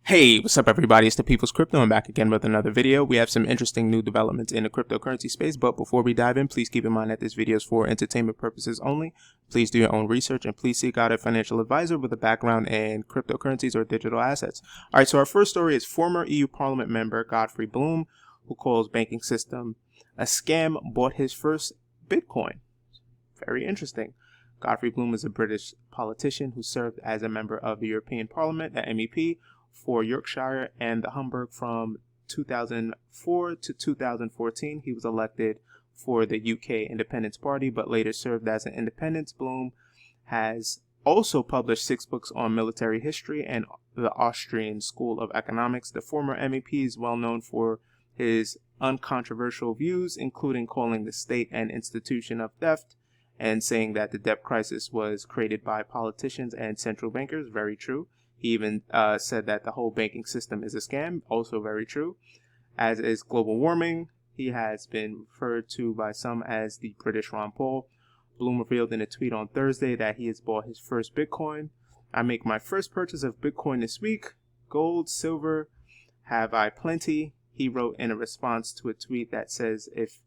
Hey, what's up everybody? It's the People's Crypto. I'm back again with another video. We have some interesting new developments in the cryptocurrency space, but before we dive in, please keep in mind that this video is for entertainment purposes only. Please do your own research and please seek out a financial advisor with a background in cryptocurrencies or digital assets. Alright, so our first story is former EU Parliament member Godfrey Bloom, who calls banking system a scam, bought his first Bitcoin. Very interesting. Godfrey Bloom is a British politician who served as a member of the European Parliament, the MEP, for Yorkshire and the Humber from 2004 to 2014. He was elected for the UK Independence Party, but later served as an independent. Bloom has also published 6 books on military history and the Austrian School of Economics. The former MEP is well known for his uncontroversial views, including calling the state an institution of theft and saying that the debt crisis was created by politicians and central bankers. Very true. He even said that the whole banking system is a scam. Also very true. As is global warming. He has been referred to by some as the British Ron Paul. Bloom revealed in a tweet on Thursday that he has bought his first Bitcoin. I make my first purchase of Bitcoin this week. Gold, silver, have I plenty? He wrote in a response to a tweet that says if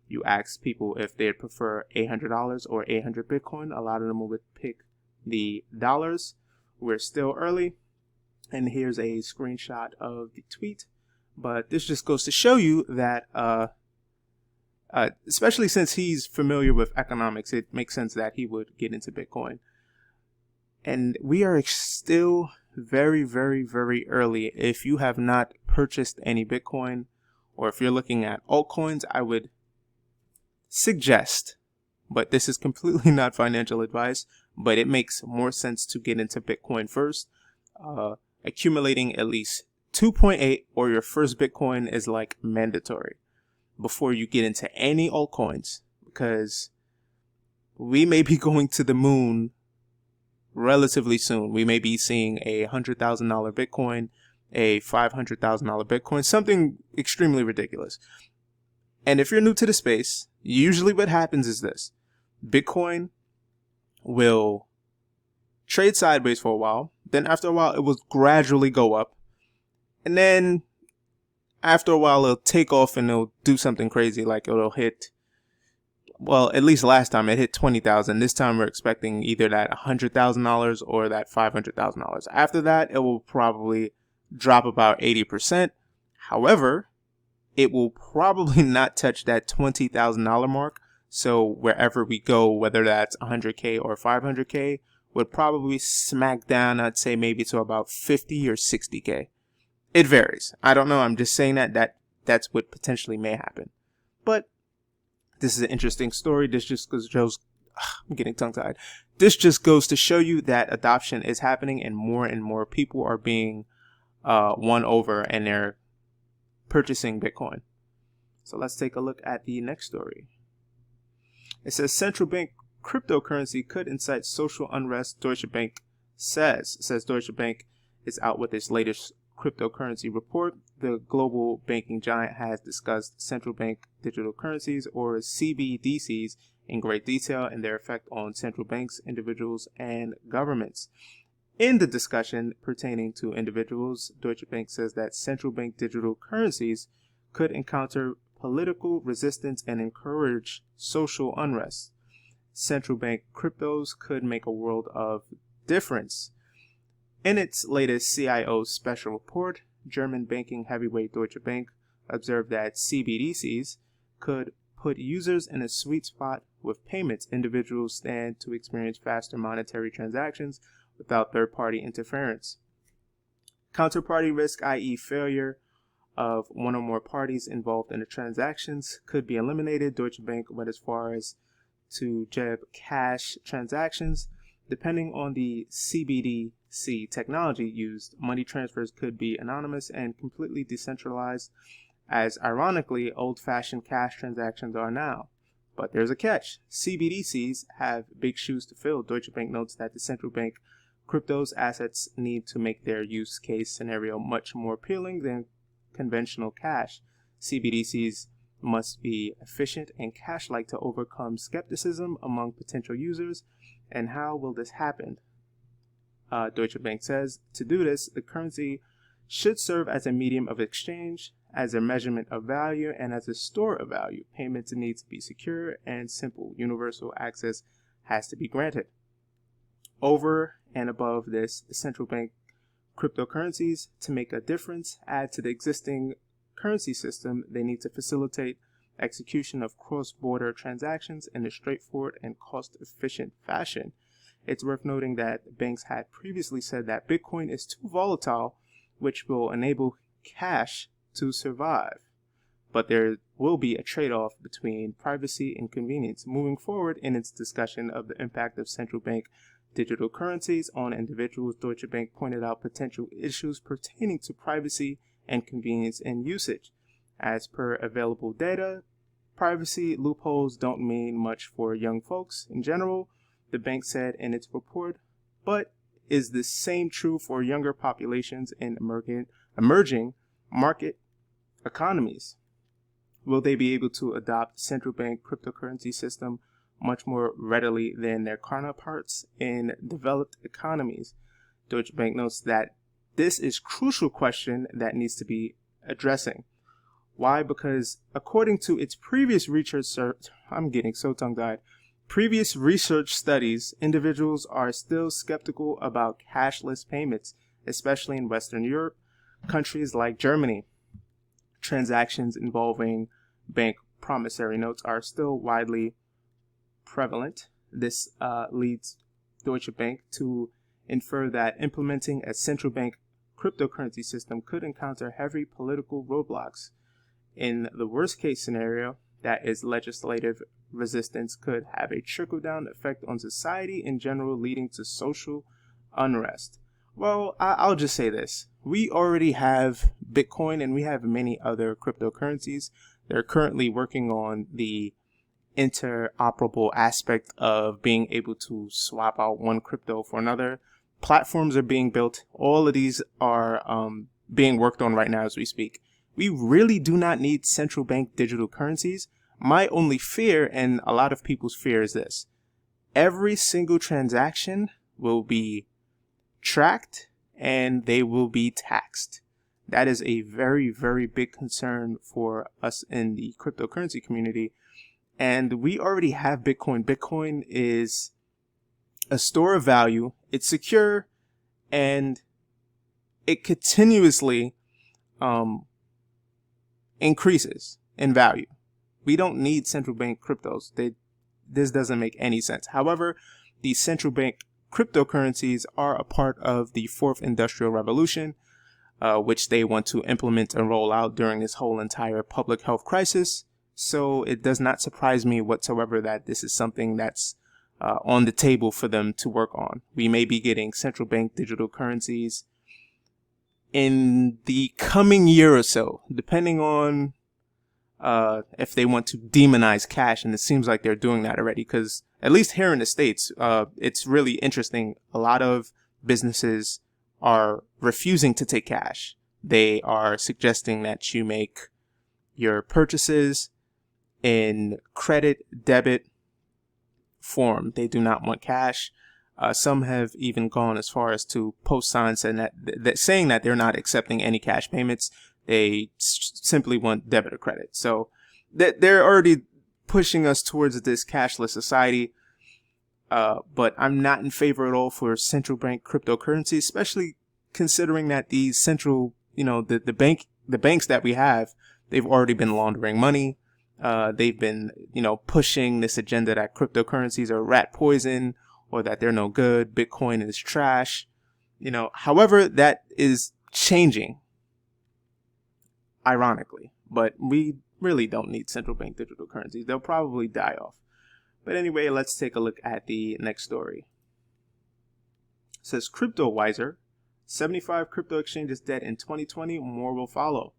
you ask people if they'd prefer $800 or 800 Bitcoin, a lot of them would pick the dollars. We're still early, and here's a screenshot of the tweet, but this just goes to show you that especially since he's familiar with economics, it makes sense that he would get into Bitcoin. And we are still very, very, very early. If you have not purchased any Bitcoin, or if you're looking at altcoins, I would suggest, but this is completely not financial advice, but it makes more sense to get into Bitcoin first. Accumulating at least 2.8 or your first Bitcoin is like mandatory before you get into any altcoins, because we may be going to the moon relatively soon. We may be seeing a $100,000 Bitcoin, a $500,000 Bitcoin, something extremely ridiculous. And if you're new to the space, usually what happens is this: Bitcoin will trade sideways for a while, then after a while it will gradually go up, and then after a while it'll take off and it'll do something crazy, like it'll hit, well, at least last time it hit 20,000. This time we're expecting either that $100,000 or that $500,000. After that it will probably drop about 80%. However, it will probably not touch that $20,000 mark. So wherever we go, whether that's 100K or 500K, would probably smack down, I'd say maybe to about 50 or 60K. It varies. I don't know. I'm just saying that's what potentially may happen. But this is an interesting story. This just shows, I'm getting tongue-tied. This just goes to show you that adoption is happening and more people are being won over and they're purchasing Bitcoin. So let's take a look at the next story. It says central bank cryptocurrency could incite social unrest, Deutsche Bank says. It says Deutsche Bank is out with its latest cryptocurrency report. The global banking giant has discussed central bank digital currencies, or CBDCs, in great detail and their effect on central banks, individuals, and governments. In the discussion pertaining to individuals, Deutsche Bank says that central bank digital currencies could encounter political resistance and encourage social unrest. Central bank cryptos could make a world of difference. In its latest CIO special report, German banking heavyweight Deutsche Bank observed that CBDCs could put users in a sweet spot with payments. Individuals stand to experience faster monetary transactions without third-party interference. Counterparty risk, i.e. failure of one or more parties involved in the transactions, could be eliminated. Deutsche Bank went as far as to jab cash transactions. Depending on the CBDC technology used, money transfers could be anonymous and completely decentralized, as ironically old-fashioned cash transactions are now. But there's a catch. CBDCs have big shoes to fill. Deutsche Bank notes that the central bank cryptos assets need to make their use case scenario much more appealing than conventional cash. CBDCs must be efficient and cash-like to overcome skepticism among potential users. And how will this happen? Deutsche Bank says to do this, the currency should serve as a medium of exchange, as a measurement of value, and as a store of value. Payments need to be secure and simple. Universal access has to be granted. Over and above this, the central bank cryptocurrencies, to make a difference, add to the existing currency system, they need to facilitate execution of cross-border transactions in a straightforward and cost-efficient fashion. It's worth noting that banks had previously said that Bitcoin is too volatile, which will enable cash to survive. But there will be a trade-off between privacy and convenience. Moving forward in its discussion of the impact of central bank digital currencies on individuals, Deutsche Bank pointed out potential issues pertaining to privacy and convenience in usage. As per available data, privacy loopholes don't mean much for young folks in general, the bank said in its report, but is the same true for younger populations in emerging market economies? Will they be able to adopt central bank cryptocurrency system much more readily than their counterparts in developed economies? Deutsche Bank notes that this is a crucial question that needs to be addressing. Why? Because according to its previous research, previous research studies, individuals are still skeptical about cashless payments, especially in Western Europe, countries like Germany. Transactions involving bank promissory notes are still widely prevalent. This leads Deutsche Bank to infer that implementing a central bank cryptocurrency system could encounter heavy political roadblocks. In the worst case scenario, that is, legislative resistance could have a trickle-down effect on society in general, leading to social unrest. Well, I'll just say this. We already have Bitcoin and we have many other cryptocurrencies. They're currently working on the interoperable aspect of being able to swap out one crypto for another. Platforms are being built. All of these are being worked on right now as we speak. We really do not need central bank digital currencies. My only fear, and a lot of people's fear, is this. Every single transaction will be tracked and they will be taxed. That is a very, very big concern for us in the cryptocurrency community. And we already have Bitcoin. Bitcoin is a store of value. It's secure and it continuously increases in value. We don't need central bank cryptos. This doesn't make any sense. However, the central bank cryptocurrencies are a part of the fourth industrial revolution, which they want to implement and roll out during this whole entire public health crisis. So it does not surprise me whatsoever that this is something that's on the table for them to work on. We may be getting central bank digital currencies in the coming year or so, depending on if they want to demonize cash, and it seems like they're doing that already, because at least here in the States, it's really interesting. A lot of businesses are refusing to take cash. They are suggesting that you make your purchases in credit, debit form. They do not want cash. Some have even gone as far as to post signs saying that they're not accepting any cash payments. They simply want debit or credit. So they're already pushing us towards this cashless society. But I'm not in favor at all for central bank cryptocurrency, especially considering that these central, the banks that we have, they've already been laundering money. They've been, pushing this agenda that cryptocurrencies are rat poison or that they're no good. Bitcoin is trash. However, that is changing, ironically, but we really don't need central bank digital currencies. They'll probably die off. But anyway, let's take a look at the next story. It says Cryptowisser, 75 crypto exchanges dead in 2020, more will follow.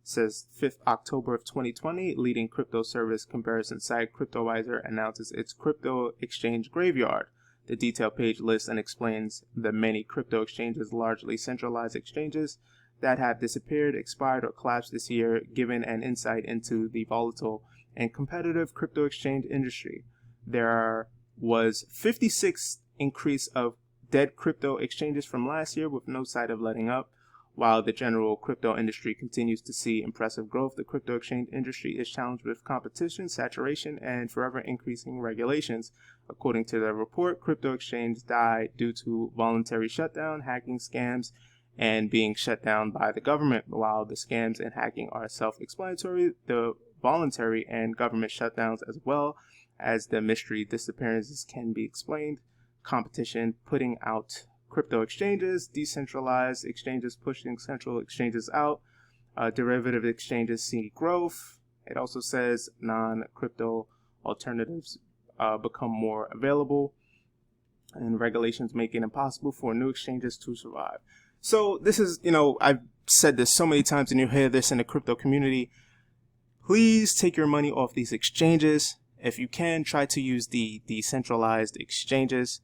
It says 5th October of 2020, leading crypto service comparison site Cryptowisser announces its crypto exchange graveyard. The detailed page lists and explains the many crypto exchanges, largely centralized exchanges, that have disappeared, expired, or collapsed this year, giving an insight into the volatile and competitive crypto exchange industry. There was 56 increase of dead crypto exchanges from last year with no sign of letting up, While the general crypto industry continues to see impressive growth, the crypto exchange industry is challenged with competition, saturation, and forever increasing regulations. According to the report, crypto exchanges died due to voluntary shutdown, hacking scams, and being shut down by the government. While the scams and hacking are self-explanatory, the voluntary and government shutdowns, as well as the mystery disappearances, can be explained. Competition putting out crypto exchanges, decentralized exchanges pushing central exchanges out, derivative exchanges see growth. It also says non-crypto alternatives become more available, and regulations make it impossible for new exchanges to survive. So this is, I've said this so many times, and you hear this in the crypto community. Please take your money off these exchanges. If you can, try to use the decentralized exchanges.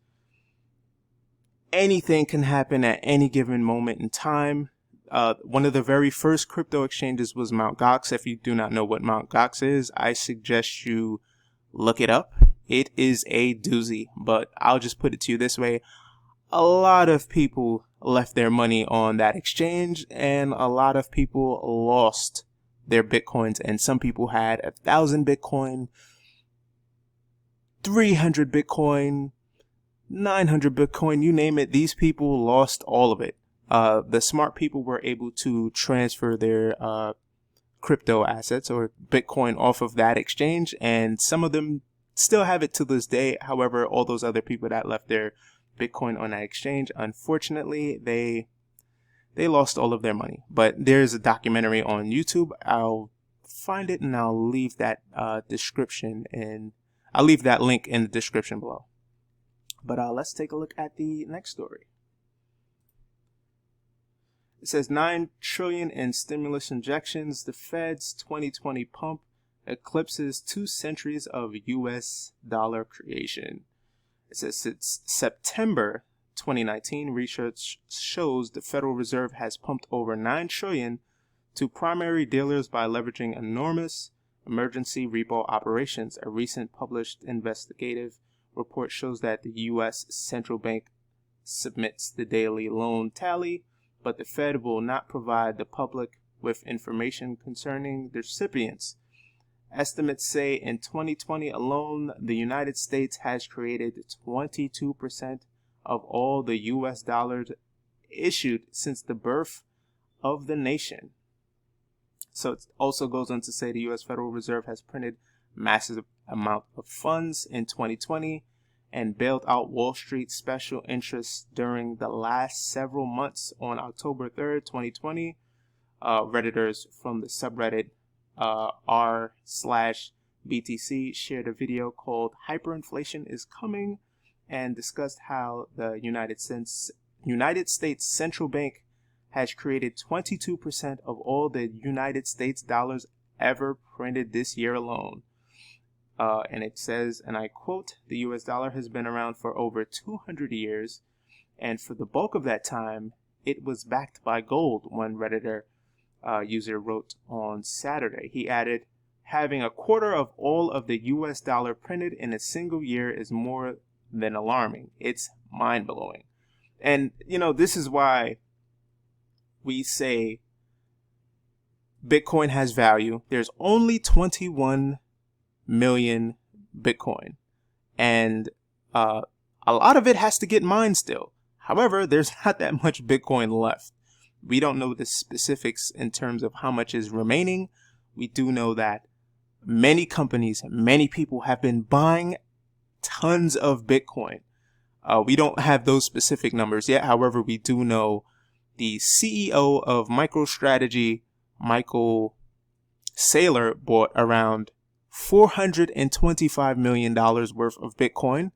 Anything can happen at any given moment in time. One of the very first crypto exchanges was Mt. Gox. If you do not know what Mt. Gox is, I suggest you look it up. It is a doozy, but I'll just put it to you this way. A lot of people left their money on that exchange, and a lot of people lost their Bitcoins, and some people had 1,000 Bitcoin, 300 Bitcoin, 900 Bitcoin, you name it. These people lost all of it. The smart people were able to transfer their crypto assets or Bitcoin off of that exchange, and some of them still have it to this day. However, all those other people that left their Bitcoin on that exchange, unfortunately, they lost all of their money. But there's a documentary on YouTube. I'll find it and I'll leave that description, and I'll leave that link in the description below. But let's take a look at the next story. It says 9 trillion in stimulus injections. The Fed's 2020 pump eclipses 2 centuries of US dollar creation. It says since September 2019, research shows the Federal Reserve has pumped over 9 trillion to primary dealers by leveraging enormous emergency repo operations. A recent published investigative report shows that the U.S. Central Bank submits the daily loan tally, but the Fed will not provide the public with information concerning the recipients. Estimates say in 2020 alone, the United States has created 22% of all the U.S. dollars issued since the birth of the nation. So it also goes on to say the U.S. Federal Reserve has printed massive amount of funds in 2020 and bailed out Wall Street special interests during the last several months. On October 3rd, 2020, Redditors from the subreddit r/BTC shared a video called "Hyperinflation is Coming" and discussed how the United States Central Bank has created 22% of all the United States dollars ever printed this year alone. And it says, and I quote, "The US dollar has been around for over 200 years, and for the bulk of that time, it was backed by gold," one Redditor user wrote on Saturday. He added, "Having a quarter of all of the US dollar printed in a single year is more than alarming. It's mind-blowing." And, this is why we say Bitcoin has value. There's only 21 million Bitcoin, and a lot of it has to get mined still. However, there's not that much Bitcoin left. We don't know the specifics in terms of how much is remaining. We do know that many companies, many people have been buying tons of Bitcoin. We don't have those specific numbers yet. However, we do know the CEO of MicroStrategy, Michael Saylor, bought around $425 million worth of Bitcoin.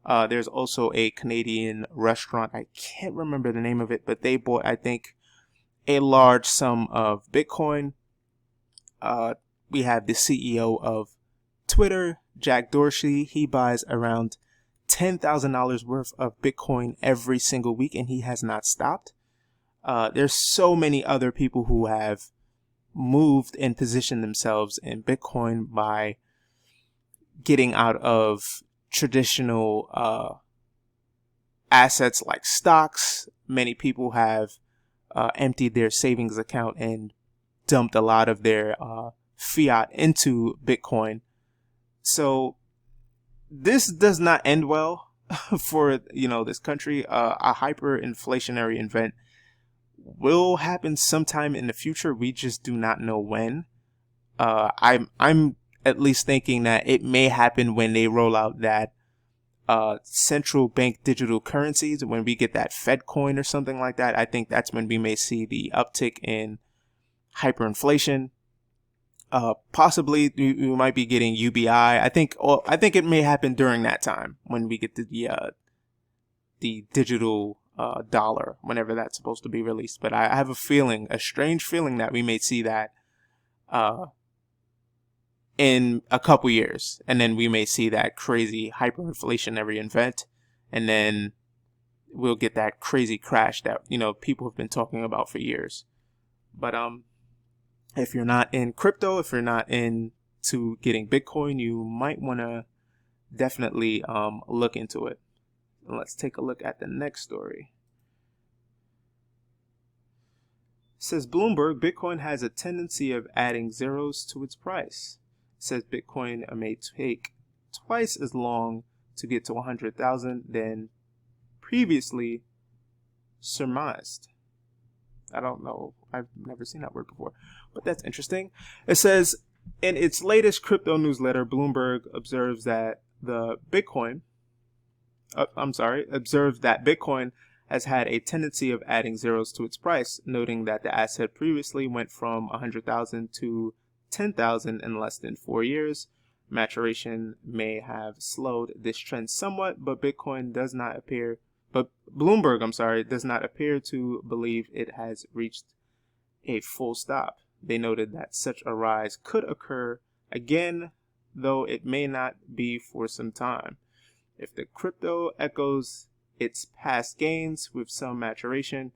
There's also a Canadian restaurant, I can't remember the name of it, but they bought, I think, a large sum of Bitcoin. We have the CEO of Twitter, Jack Dorsey. He buys around $10,000 worth of Bitcoin every single week, and he has not stopped. There's so many other people who have moved and positioned themselves in Bitcoin by getting out of traditional assets like stocks. Many people have emptied their savings account and dumped a lot of their fiat into Bitcoin. So this does not end well for this country. A hyperinflationary event will happen sometime in the future. We just do not know when. I'm at least thinking that it may happen when they roll out that central bank digital currencies, when we get that Fed coin or something like that. I think that's when we may see the uptick in hyperinflation. Possibly we might be getting UBI. I think it may happen during that time when we get the digital dollar, whenever that's supposed to be released. But I have a strange feeling that we may see that in a couple years, and then we may see that crazy hyperinflationary event, and then we'll get that crazy crash that people have been talking about for years. But if you're not in crypto, if you're not into getting Bitcoin, you might want to definitely look into it. Let's take a look at the next story. It says Bloomberg, Bitcoin has a tendency of adding zeros to its price. It says Bitcoin may take twice as long to get to 100,000 than previously surmised. I don't know. I've never seen that word before, but that's interesting. It says in its latest crypto newsletter, Bloomberg observes that Bitcoin has had a tendency of adding zeros to its price, noting that the asset previously went from 100,000 to 10,000 in less than 4 years. Maturation may have slowed this trend somewhat, but Bloomberg does not appear to believe it has reached a full stop. They noted that such a rise could occur again, though it may not be for some time. If the crypto echoes its past gains with some maturation,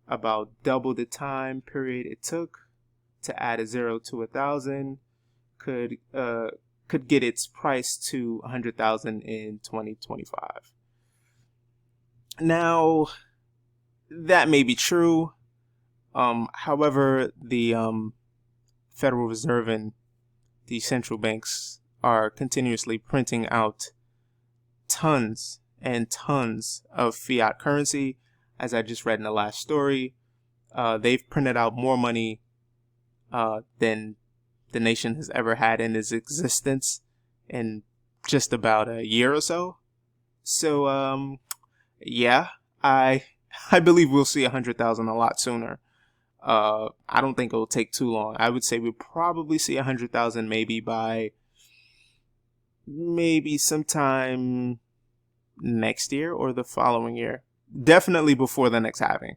about double the time period it took to add a zero to 1,000 could get its price to 100,000 in 2025. Now, that may be true. However, the Federal Reserve and the central banks are continuously printing out tons and tons of fiat currency. As I just read in the last story, they've printed out more money than the nation has ever had in its existence in just about a year or so. So, yeah, I believe we'll see 100,000 a lot sooner. I don't think it'll take too long. I would say we'll probably see 100,000 maybe sometime next year or the following year. Definitely before the next halving.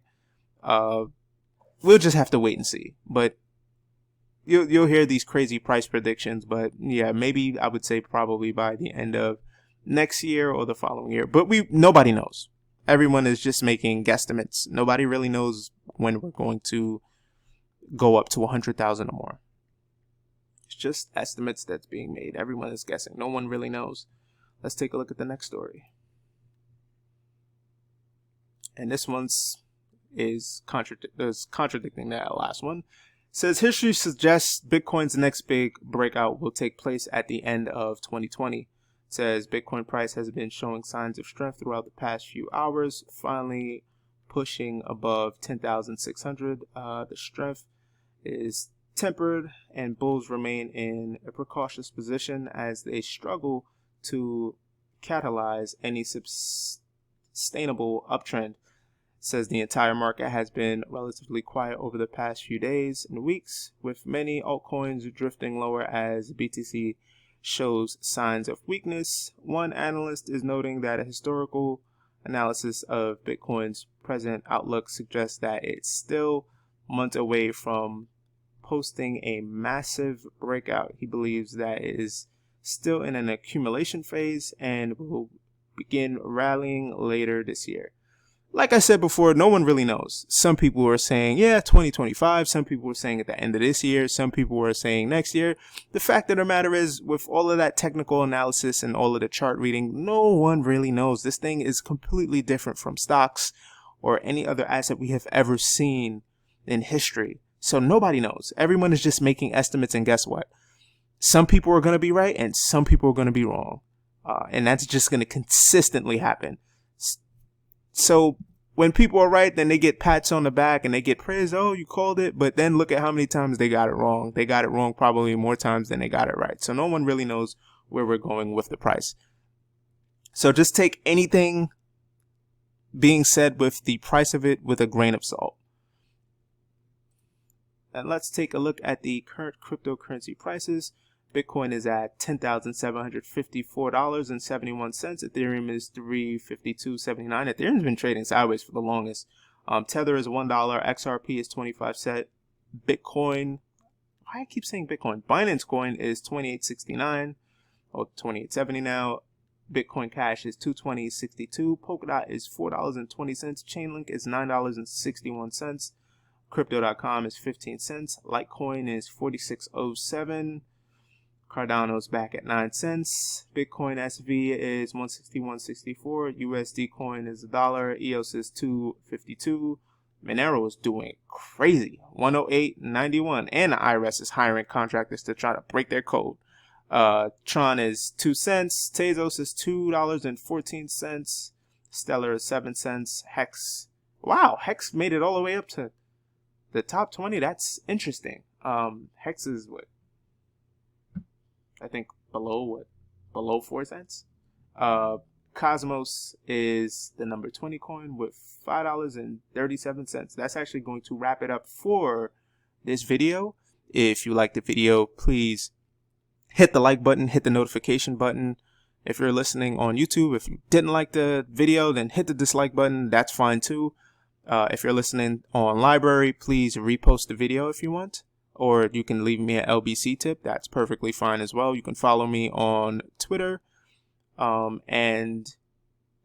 We'll just have to wait and see. But you'll hear these crazy price predictions. But yeah, maybe I would say probably by the end of next year or the following year. But nobody knows. Everyone is just making guesstimates. Nobody really knows when we're going to go up to 100,000 or more. It's just estimates that's being made. Everyone is guessing. No one really knows. Let's take a look at the next story. And this one's is contradicting that last one. It says history suggests Bitcoin's next big breakout will take place at the end of 2020. Says Bitcoin price has been showing signs of strength throughout the past few hours, finally pushing above 10,600. The strength is tempered and bulls remain in a precautious position as they struggle to catalyze any sustainable uptrend. Says the entire market has been relatively quiet over the past few days and weeks, with many altcoins drifting lower as BTC shows signs of weakness. One analyst is noting that a historical analysis of Bitcoin's present outlook suggests that it's still months away from posting a massive breakout. He believes that it is still in an accumulation phase and will begin rallying later this year. Like I said before, no one really knows. Some people were saying, 2025. Some people were saying at the end of this year. Some people were saying next year. The fact of the matter is, with all of that technical analysis and all of the chart reading, no one really knows. This thing is completely different from stocks or any other asset we have ever seen in history. So nobody knows. Everyone is just making estimates, and guess what? Some people are going to be right and some people are going to be wrong. And that's just going to consistently happen. So when people are right, then they get pats on the back and they get praised. Oh, you called it. But then look at how many times they got it wrong. They got it wrong probably more times than they got it right. So no one really knows where we're going with the price. So just take anything being said with the price of it with a grain of salt. And let's take a look at the current cryptocurrency prices. Bitcoin is at $10,754.71. Ethereum is $352.79. Ethereum's been trading sideways for the longest. Tether is $1. XRP is 25 cents. Bitcoin, why I keep saying Bitcoin? Binance Coin is 28.69 or 28.70 now. Bitcoin Cash is 220.62. Polkadot is $4.20. Chainlink is $9.61. Crypto.com is 15 cents. Litecoin is 46.07. Cardano's back at 9 cents. Bitcoin SV is 161.64. USD coin is $1. EOS is 2.52. Monero is doing crazy, 108.91. And the IRS is hiring contractors to try to break their code. Tron is 2 cents. Tezos is $2.14. Stellar is 7 cents. Hex, wow, Hex made it all the way up to the top 20. That's interesting. Hex is what? I think below 4 cents. Cosmos is the number 20 coin with $5.37. That's actually going to wrap it up for this video. If you liked the video, please hit the like button, hit the notification button. If you're listening on YouTube, if you didn't like the video, then hit the dislike button. That's fine too. If you're listening on LBRY, please repost the video if you want. Or you can leave me an LBC tip. That's perfectly fine as well. You can follow me on Twitter. And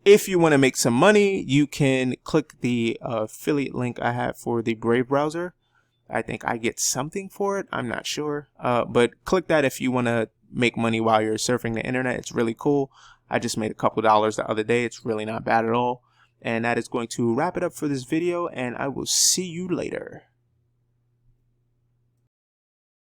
if you want to make some money, you can click the affiliate link I have for the Brave browser. I think I get something for it. I'm not sure. But click that if you want to make money while you're surfing the internet. It's really cool. I just made a couple dollars the other day. It's really not bad at all. And that is going to wrap it up for this video. And I will see you later.